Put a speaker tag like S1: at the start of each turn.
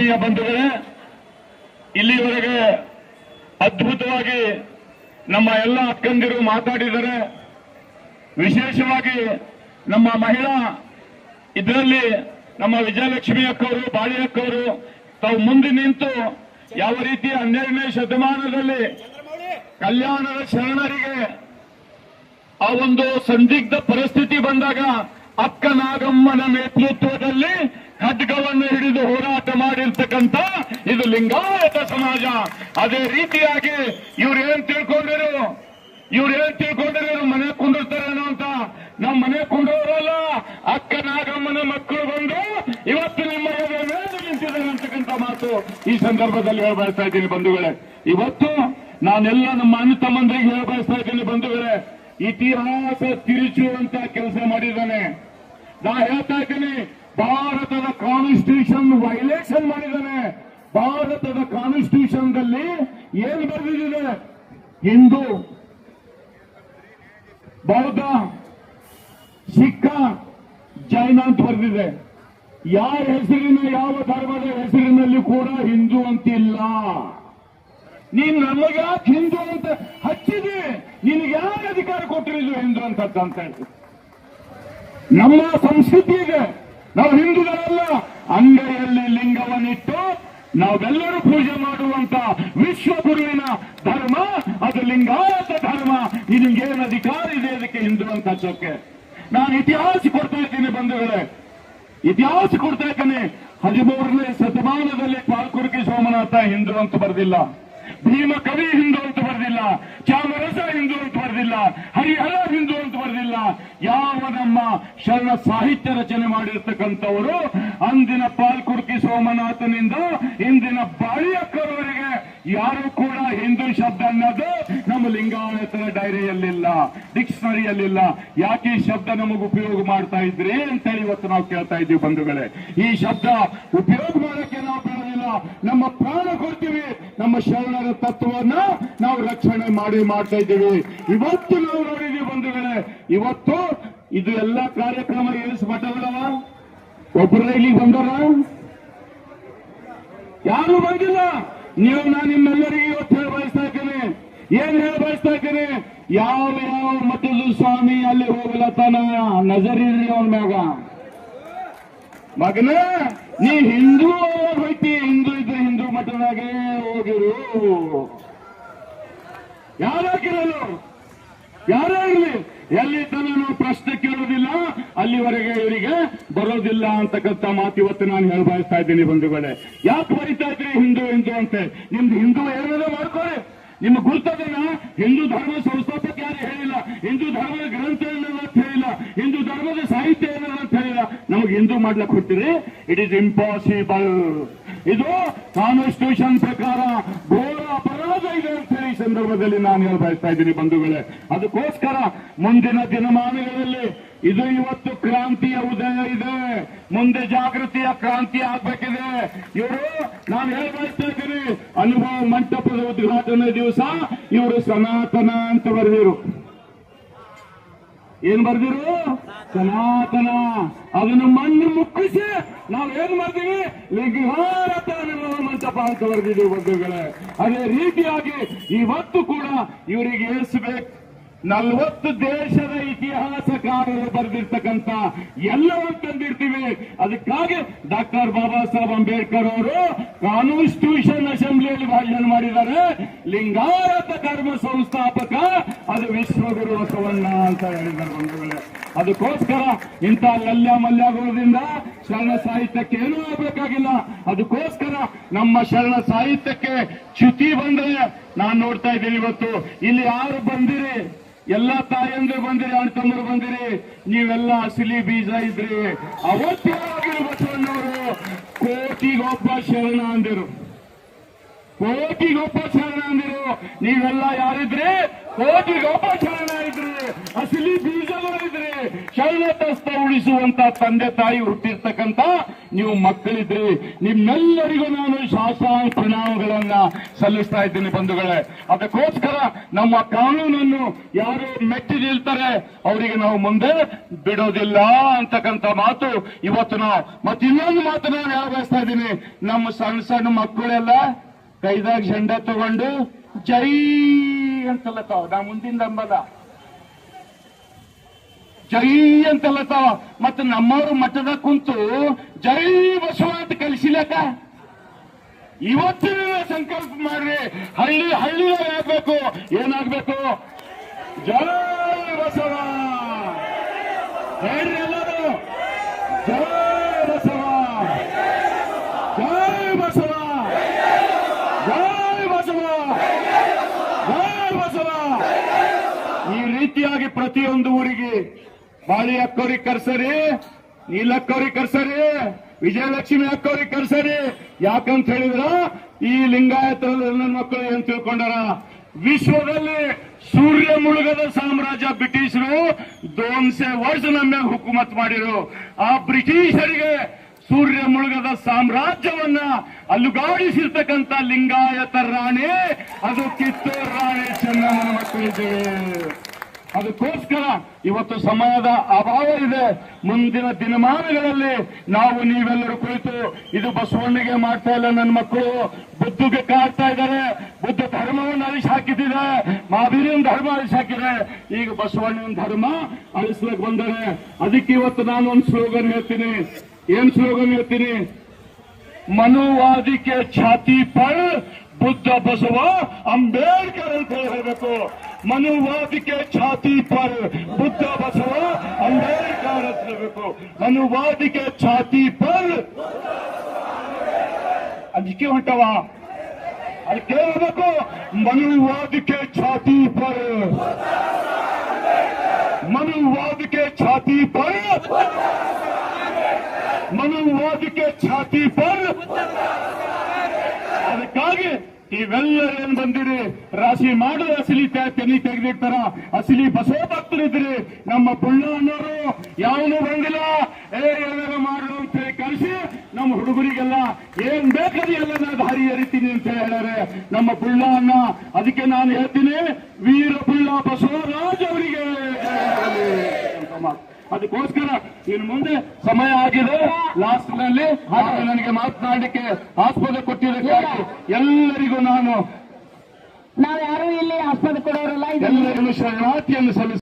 S1: ಆತ್ಮೀಯ ಬಂಧುಗಳೇ, ಇಲ್ಲಿವರೆಗೆ ಅದ್ಭುತವಾಗಿ ನಮ್ಮ ಎಲ್ಲ ಅಕ್ಕಂದಿರು ಮಾತಾಡಿದರೆ. ವಿಶೇಷವಾಗಿ ನಮ್ಮ ಮಹಿಳಾ ಇದರಲ್ಲಿ ನಮ್ಮ ವಿಜಯಲಕ್ಷ್ಮಿ ಅಕ್ಕವರು, ಬಾಳಿ ಅಕ್ಕವರು ತಾವು ಮುಂದೆ ನಿಂತು ಯಾವ ರೀತಿ 12ನೇ ಶತಮಾನದಲ್ಲಿ ಕಲ್ಯಾಣದ ಶರಣರಿಗೆ ಆ ಒಂದು ಸಂದಿಗ್ಧ ಪರಿಸ್ಥಿತಿ ಬಂದಾಗ ಅಕ್ಕ ನಾಗಮ್ಮನ ನೇತೃತ್ವದಲ್ಲಿ ಖಡ್ಗವನ್ನು ಹಿಡಿದು ಹೋರಾಟ ಮಾಡಿರ್ತಕ್ಕಂಥ ಇದು ಲಿಂಗಾಯತ ಸಮಾಜ. ಅದೇ ರೀತಿಯಾಗಿ ಇವ್ರೇನ್ ತಿಳ್ಕೊಂಡಿರು ಮನೆ ಕುಂದಿರ್ತಾರೇನೋ ಅಂತ. ನಮ್ಮ ಮನೆ ಕುಂಡೋರಲ್ಲ, ಅಕ್ಕ ನಾಗಮ್ಮನ ಮಕ್ಕಳು ಬಂದು ಇವತ್ತು ನಿಮ್ಮ ಮೇಲೆ ನಿಂತಿದ್ದಾರೆ ಅಂತಕ್ಕಂಥ ಮಾತು ಈ ಸಂದರ್ಭದಲ್ಲಿ ಹೇಳಬಯಸ್ತಾ ಇದ್ದೀನಿ ಬಂಧುಗಳೇ. ಇವತ್ತು ನಾನೆಲ್ಲ ನಮ್ಮ ಅಣ್ಣ ತಮ್ಮಂದ್ರಿಗೆ ಹೇಳಬಯಸ್ತಾ ಇದ್ದೀನಿ ಬಂಧುಗಳೇ, ಇತಿಹಾಸ ತಿರುಚುವಂತ ಕೆಲಸ ಮಾಡಿದ್ದಾನೆ. ನಾ ಹೇಳ್ತಾ ಇದ್ದೀನಿ, ಭಾರತದ ಕಾನ್ಸ್ಟಿಟ್ಯೂಷನ್ ವೈಲೇಷನ್ ಮಾಡಿದ್ದಾನೆ. ಭಾರತದ ಕಾನ್ಸ್ಟಿಟ್ಯೂಷನ್ ದಲ್ಲಿ ಏನು ಬರೆದಿದೆ? ಹಿಂದೂ, ಬೌದ್ಧ, ಸಿಖ್, ಜೈನ ಅಂತ ಬರೆದಿದೆ. ಯಾರ ಹೆಸರಿನ, ಯಾವ ಧರ್ಮದ ಹೆಸರಿನಲ್ಲಿ ಕೂಡ ಹಿಂದೂ ಅಂತಿಲ್ಲ. ನೀನ್ ನಮಗೆ ಯಾಕೆ ಹಿಂದೂ ಅಂತ ಹಚ್ಚಿದೆ? ನಿನಗೆ ಯಾರು ಅಧಿಕಾರ ಕೊಟ್ಟಿರೋದು ಹಿಂದೂ ಅಂತ ಹೇಳಿ? ನಮ್ಮ ಸಂಸ್ಕೃತಿ ಇದೆ. ನಾವು ಹಿಂದೂಗಳಲ್ಲ. ಅಂಗೈಯಲ್ಲಿ ಲಿಂಗವನ್ನಿಟ್ಟು ನಾವೆಲ್ಲರೂ ಪೂಜೆ ಮಾಡುವಂತ ವಿಶ್ವಗುರುವಿನ ಧರ್ಮ ಅದು ಲಿಂಗಾಯತ ಧರ್ಮ. ನಿನಗೇನು ಅಧಿಕಾರ ಇದೆ ಅದಕ್ಕೆ ಹಿಂದೂ ಅಂತ ಹಚ್ಚೋಕೆ? ನಾನು ಇತಿಹಾಸ ಕೊಡ್ತಾ ಇದ್ದೀನಿ ಬಂಧುಗಳೇ, ಇತಿಹಾಸ ಕೊಡ್ತಾ ಇದ್ದೀನಿ. 13ನೇ ಶತಮಾನದಲ್ಲಿ ಪಾಲ್ಕುರ್ಕಿ ಸೋಮನಾಥ ಹಿಂದೂ ಅಂತ ಬರೆದಿಲ್ಲ, ಭೀಮ ಕವಿ ಹಿಂದೂ ಅಂತ ಬರೆದಿಲ್ಲ, ಚಾಮರಸ ಹಿಂದೂ ಅಂತ ಬರೆದಿಲ್ಲ, ಹರಿಹರ ಹಿಂದೂ ಅಂತ ಬರೆದಿಲ್ಲ. ಯಾವ ನಮ್ಮ ಶರಣ ಸಾಹಿತ್ಯ ರಚನೆ ಮಾಡಿರ್ತಕ್ಕಂಥವರು ಅಂದಿನ ಪಾಲ್ಕುರ್ಕಿ ಸೋಮನಾಥನಿಂದ ಇಂದಿನ ಬಾಳಿಯಕ್ಕರವರೆಗೆ ಯಾರು ಕೂಡ ಹಿಂದೂ ಶಬ್ದ ಅನ್ನೋದು ನಮ್ಮ ಲಿಂಗಾಯತರ ಡೈರಿಯಲ್ಲಿಲ್ಲ, ಡಿಕ್ಷನರಿಯಲ್ಲಿಲ್ಲ. ಯಾಕೆ ಈ ಶಬ್ದ ನಮಗೆ ಉಪಯೋಗ ಮಾಡ್ತಾ ಇದ್ರಿ ಅಂತೇಳಿ ಇವತ್ತು ನಾವು ಕೇಳ್ತಾ ಇದ್ದೀವಿ ಬಂಧುಗಳೇ. ಈ ಶಬ್ದ ಉಪಯೋಗ ಮಾಡೋಕೆ ನಾವು ಬಿಡೋದಿಲ್ಲ, ನಮ್ಮ ಪ್ರಾಣ ಕೊಡ್ತೀವಿ. ನಮ್ಮ ಶರಣರ ತತ್ವವನ್ನ ನಾವು ರಕ್ಷಣೆ ಮಾಡ್ತಾ ಇದ್ದೀವಿ. ಇವತ್ತು ನಾವು ನೋಡಿದೀವಿ ಬಂಧುಗಳೇ, ಇವತ್ತು ಇದು ಎಲ್ಲ ಕಾರ್ಯಕ್ರಮ ಏರಿಸಿ ಮಠಗಳವ ಒಬ್ಬರ ಇಲ್ಲಿಗೆ ಬಂದರ ಯಾರು ಬಂದಿಲ್ಲ. ನಾನು ನಿಮ್ಮೆಲ್ಲರಿಗೆ ಇವತ್ತು ಹೇಳ ಬಯಸ್ತಾ ಇದ್ದೀನಿ, ಏನ್ ಹೇಳ ಬಯಸ್ತಾ ಇದ್ದೀನಿ? ಯಾವ ಮಠದ ಸ್ವಾಮಿ ಅಲ್ಲಿ ಹೋಗ್ಲತ್ತಾನ ನಜರಿರ್ರಿ ಅವನ ಮ್ಯಾಗ. ಮಗನ ನೀ ಹಿಂದೂ ಹೋಯ್ತಿ, ಹಿಂದೂ ಇದ್ರೆ ಹಿಂದೂ ಮಠದಾಗೆ ಹೋಗಿರು. ಯಾರಾಗಿರಲು ಯಾರೇ ಇರಲಿ, ಎಲ್ಲಿ ತನೂ ಪ್ರಶ್ನೆ ಕೇಳೋದಿಲ್ಲ, ಅಲ್ಲಿವರೆಗೆ ಇವರಿಗೆ ಬರೋದಿಲ್ಲ ಅಂತಕ್ಕಂಥ ಮಾತು ಇವತ್ತು ನಾನು ಹೇಳ ಬಯಸ್ತಾ ಇದ್ದೀನಿ ಬಂಧುಗಳೇ. ಯಾಕೆ ಬರೀತಾ ಇದ್ರಿ ಹಿಂದೂ ಹಿಂದೂ ಅಂತ? ನಿಮ್ದು ಹಿಂದೂ ಏನಾದ್ರು ಮಾಡ್ಕೊಳ್ಳಿ. ನಿಮ್ಮ ಗುರುತದನ್ನ ಹಿಂದೂ ಧರ್ಮ ಸಂಸ್ಥಾಪಕ ಯಾರು ಹೇಳಿಲ್ಲ, ಹಿಂದೂ ಧರ್ಮದ ಗ್ರಂಥ ಏನಾದ್ರು ಅಂತ ಹೇಳಿಲ್ಲ, ಹಿಂದೂ ಧರ್ಮದ ಸಾಹಿತ್ಯ ಏನಾದ್ರು ಅಂತ ಹೇಳಿಲ್ಲ. ನಮಗೆ ಹಿಂದೂ ಮಾಡ್ಲಿಕ್ಕೆ ಕೊಡ್ತೀರಿ? It is impossible. ಇದು ಕಾನ್ಸ್ಟಿಟ್ಯೂಷನ್ ಪ್ರಕಾರ ಘೋರ ಅಪರಾಧ ಇದೆ ಅಂತ ಹೇಳಿ ಈ ಸಂದರ್ಭದಲ್ಲಿ ನಾನು ಹೇಳ ಬಯಸ್ತಾ ಇದ್ದೀನಿ ಬಂಧುಗಳೇ. ಅದಕ್ಕೋಸ್ಕರ ಮುಂದಿನ ದಿನಮಾನಗಳಲ್ಲಿ ಇದು ಇವತ್ತು ಕ್ರಾಂತಿಯ ಉದಯ ಇದೆ, ಮುಂದೆ ಜಾಗೃತಿಯ ಕ್ರಾಂತಿ ಆಗ್ಬೇಕಿದೆ. ಇವರು ನಾನು ಹೇಳ ಬಯಸ್ತಾ ಇದ್ದೀನಿ, ಅನುಭವ ಮಂಟಪದ ಉದ್ಘಾಟನೆ ದಿವಸ ಇವರು ಸನಾತನ ಅಂತ ಬರೆದಿರು. ಏನ್ ಬರ್ದಿರು? ಸನಾತನ. ಅದನ್ನು ಮಣ್ಣು ಮುಕ್ಕಿಸಿ ನಾವೇನ್ ಮಾಡ್ತೀವಿ? ಲಿಂಗಾಯತ ಅನುಭವ ಮಂಟಪ ಅಂತ ಬರೆದಿದ್ದೀವಿ ಬಂಧುಗಳೇ. ಅದೇ ರೀತಿಯಾಗಿ ಇವತ್ತು ಕೂಡ ಇವರಿಗೆ ಏರಿಸಬೇಕು. 40 ದೇಶದ ಇತಿಹಾಸಕಾರರು ಬರೆದಿರ್ತಕ್ಕಂಥ ಎಲ್ಲವನ್ನು ತಂದಿರ್ತೀವಿ. ಅದಕ್ಕಾಗಿ ಡಾಕ್ಟರ್ ಬಾಬಾ ಸಾಹೇಬ್ ಅಂಬೇಡ್ಕರ್ ಅವರು ಕಾನ್ಸ್ಟಿಟ್ಯೂಷನ್ ಅಸೆಂಬ್ಲಿಯಲ್ಲಿ ಭಾಷಣ ಮಾಡಿದ್ದಾರೆ. ಲಿಂಗಾಯತ ಧರ್ಮ ಸಂಸ್ಥಾಪಕ ಅದು ವಿಶ್ವಗುರು ಬಸವಣ್ಣ ಅಂತ ಹೇಳಿದ್ದಾರೆ ಬಂಧುಗಳೇ. ಅದಕ್ಕೋಸ್ಕರ ಇಂಥ ಮಲ್ಯಗೋಳದಿಂದ ಶರಣ ಸಾಹಿತ್ಯಕ್ಕೆ ಏನೂ ಆಗಬೇಕಾಗಿಲ್ಲ. ಅದಕ್ಕೋಸ್ಕರ ನಮ್ಮ ಶರಣ ಸಾಹಿತ್ಯಕ್ಕೆ ಚ್ಯುತಿ ಬಂದ್ರೆ ನಾನು ನೋಡ್ತಾ ಇದ್ದೀನಿ. ಇವತ್ತು ಇಲ್ಲಿ ಯಾರು ಬಂದಿರಿ? ಎಲ್ಲ ತಾಯಂದ್ರು ಬಂದಿರಿ, ಅಣ್ಣ ತಮ್ಮರು ಬಂದಿರಿ. ನೀವೆಲ್ಲ ಅಸಲಿ ಬೀಜ ಇದ್ರಿ. ಅವತ್ತಿನ ಬಸವಣ್ಣವರು ಕೋಟಿಗೊಬ್ಬ ಶರಣ ಅಂದಿರು, ಕೋಟಿಗೊಬ್ಬ ಶರಣ ಅಂದಿರು. ನೀವೆಲ್ಲ ಯಾರಿದ್ರಿ? ಕೋಟಿಗೊಬ್ಬ ಶರಣ ಇದ್ರಿ, ಅಸಲಿ ಬೀಜಗಳು ಇದ್ರಿ. ಶರಣತಸ್ಥ ಉಳಿಸುವಂತ ತಂದೆ ತಾಯಿ ಹುಟ್ಟಿರ್ತಕ್ಕಂಥ ನೀವು ಮಕ್ಕಳಿದ್ರಿ. ನಿಮ್ಮೆಲ್ಲರಿಗೂ ನಾನು ಶಾಸನ ಪ್ರಣಾಮಗಳನ್ನ ಸಲ್ಲಿಸ್ತಾ ಇದ್ದೀನಿ ಬಂಧುಗಳೇ. ಅದಕ್ಕೋಸ್ಕರ ನಮ್ಮ ಕಾನೂನನ್ನು ಯಾರು ಮೆಟ್ಟಿ ನಿಲ್ತಾರೆ ಅವರಿಗೆ ನಾವು ಮುಂದೆ ಬಿಡೋದಿಲ್ಲ ಅಂತಕ್ಕಂಥ ಮಾತು ಇವತ್ತು ನಾವು. ಮತ್ತೆ ಇನ್ನೊಂದು ಮಾತು ನಾನು ಯಾವಾಗ್ತಾ ಇದ್ದೀನಿ, ನಮ್ಮ ಸಣ್ಣ ಸಣ್ಣ ಮಕ್ಕಳೆಲ್ಲ ಕೈದಾಗ ಜೆಂಡ ತಗೊಂಡು ಜೈ ಅಂತಲ್ಲತಾವ, ನಾ ಮುಂದಿನ ಅಂಬಲ್ಲ ಜೈ ಅಂತಲ್ಲತಾವ. ಮತ್ತೆ ನಮ್ಮವರು ಮಠದ ಕುಂತು ಜೈ ಬಸವ ಅಂತ ಕಲಿಸಿಲಕ್ಕ. ಇವತ್ತಿನ ಸಂಕಲ್ಪ ಮಾಡ್ರಿ, ಹಳ್ಳಿದಾಗ ಆಗ್ಬೇಕು. ಏನಾಗ್ಬೇಕು? ಜೈ ಬಸವ ಹೇಳ್ರಿ ಎಲ್ಲರೂ. ಜೈ ಬಸವ, ಜೈ ಬಸವ, ಜೈ ಬಸವ, ಜೈ ಬಸವ. ಈ ರೀತಿಯಾಗಿ ಪ್ರತಿಯೊಂದು ಊರಿಗೆ ಬಾಳಿ ಅಕ್ಕವ್ರಿಗೆ ಕರ್ಸರಿ, ನೀಲಕ್ಕವ್ರಿಗೆ ಕರ್ಸರಿ, ವಿಜಯಲಕ್ಷ್ಮಿ ಅಕ್ಕವ್ರಿಗೆ ಕರ್ಸರಿ. ಯಾಕಂತ ಹೇಳಿದ್ರ ಈ ಲಿಂಗಾಯತರಲ್ಲಿ ನನ್ನ ಮಕ್ಕಳು ಏನ್ ತಿಳ್ಕೊಂಡಾರ, ವಿಶ್ವದಲ್ಲಿ ಸೂರ್ಯ ಮುಳುಗದ ಸಾಮ್ರಾಜ್ಯ ಬ್ರಿಟಿಷರು 200 ವರ್ಷ ನಮ್ಮ ಹುಕುಮತ್ ಮಾಡಿರು. ಆ ಬ್ರಿಟಿಷರಿಗೆ ಸೂರ್ಯ ಮುಳುಗದ ಸಾಮ್ರಾಜ್ಯವನ್ನ ಅಲ್ಲುಗಾಡಿಸಿರ್ತಕ್ಕಂಥ ಲಿಂಗಾಯತ ರಾಣಿ ಅದು ಕಿತ್ತೂರು ರಾಣಿ ಚೆನ್ನಮ್ಮನ ಮಕ್ಕಳಿದ್ದೇವೆ. ಅದಕ್ಕೋಸ್ಕರ ಇವತ್ತು ಸಮಯದ ಅಭಾವ ಇದೆ. ಮುಂದಿನ ದಿನಮಾನಗಳಲ್ಲಿ ನಾವು ನೀವೆಲ್ಲರೂ ಕುಳಿತು ಇದು ಬಸವಣ್ಣಗೆ ಮಾಡ್ತಾ ಇಲ್ಲ, ನನ್ನ ಮಕ್ಕಳು ಬುದ್ಧಿಗೆ ಕಾಡ್ತಾ ಇದ್ದಾರೆ, ಬುದ್ಧ ಧರ್ಮವನ್ನು ಅಳಿಸಿ ಹಾಕಿದ್ದಾರೆ, ಮಹಾವೀರನ ಧರ್ಮ ಅಳಿಸಿ ಹಾಕಿದ್ದಾರೆ, ಈಗ ಬಸವಣ್ಣನ ಧರ್ಮ ಅಳಿಸ್ಲಿಕ್ಕೆ ಬಂದರೆ. ಅದಕ್ಕೆ ಇವತ್ತು ನಾನು ಒಂದು ಸ್ಲೋಗನ್ ಹೇಳ್ತೀನಿ. ಏನ್ ಸ್ಲೋಗನ್ ಹೇಳ್ತೀನಿ? ಮನುವಾದಿ ಕೆ ಛಾತಿ ಪರ್ ಬುದ್ಧ ಬಸವ ಅಂಬೇಡ್ಕರ್ ಅಂತ ಹೇಳಬೇಕು. ಮನುವಾದಿ ಕೆ ಛಾತಿ ಪರ್ ಬುದ್ಧ ಬಸವ ಅಂಬೇಡ್ಕರ್ ಅಂತ ಹೇಳಬೇಕು. ಮನುವಾದಿ ಕೆ ಛಾತಿ ಪರ್ ಅದಕ್ಕೆ ಹೊಂಟವ, ಅದಕ್ಕೆ ಹೇಳಬೇಕು. ಮನುವಾದಿ ಕೆ ಛಾತಿ ಪರ್, ಮನುವಾದಿ ಕೆ ಛಾತಿ ಪರ್, ಮನುವಾದಿ ಕೆ ಛಾತಿ ಪರ್. ಅದಕ್ಕಾಗಿ ನೀವೆಲ್ಲರೂ ಏನ್ ಬಂದಿರಿ, ರಾಶಿ ಮಾಡಿದ ಅಸಲಿ ತೆನಿ ತೆಗೆದಿರ್ತಾರ. ಅಸಲಿ ಬಸವ ಭಕ್ತರಿದ್ರಿ. ನಮ್ಮ ಬುಳ್ಳ ಅನ್ನೋರು ಯಾವನು ಬಂದಿಲ್ಲ, ಏನಾರು ಮಾಡು ಅಂತ ಹೇಳಿ ಕಳಿಸಿ ನಮ್ಮ ಹುಡುಗರಿಗೆಲ್ಲ ಏನ್ ಬೇಕಾದ್ರೆ ಎಲ್ಲ ನಾ ದಾರಿ ಎರಿತೀನಿ ಅಂತ ಹೇಳ್ಯಾರೆ ನಮ್ಮ ಬುಳ್ಳ ಅನ್ನ. ಅದಕ್ಕೆ ನಾನು ಹೇಳ್ತೀನಿ, ವೀರ ಬುಳ್ಳ ಬಸವರಾಜ್ ಅವರಿಗೆ ಅದಕ್ಕೋಸ್ಕರ ಇನ್ನು ಮುಂದೆ ಸಮಯ ಆಗಿದೆ. ಲಾಸ್ಟ್ ನಲ್ಲಿ ನನಗೆ ಮಾತನಾಡಲಿಕ್ಕೆ ಆಸ್ಪದ ಕೊಟ್ಟಿದ್ದಕ್ಕಾಗಿ ಎಲ್ಲರಿಗೂ
S2: ನಾವು ಯಾರು ಇಲ್ಲಿ ಆಸ್ಪದ ಕೊಡೋರಲ್ಲ,
S1: ಎಲ್ಲರಿಗೂ ಶರಣಾರ್ಥಿಯನ್ನು ಸಲ್ಲಿಸ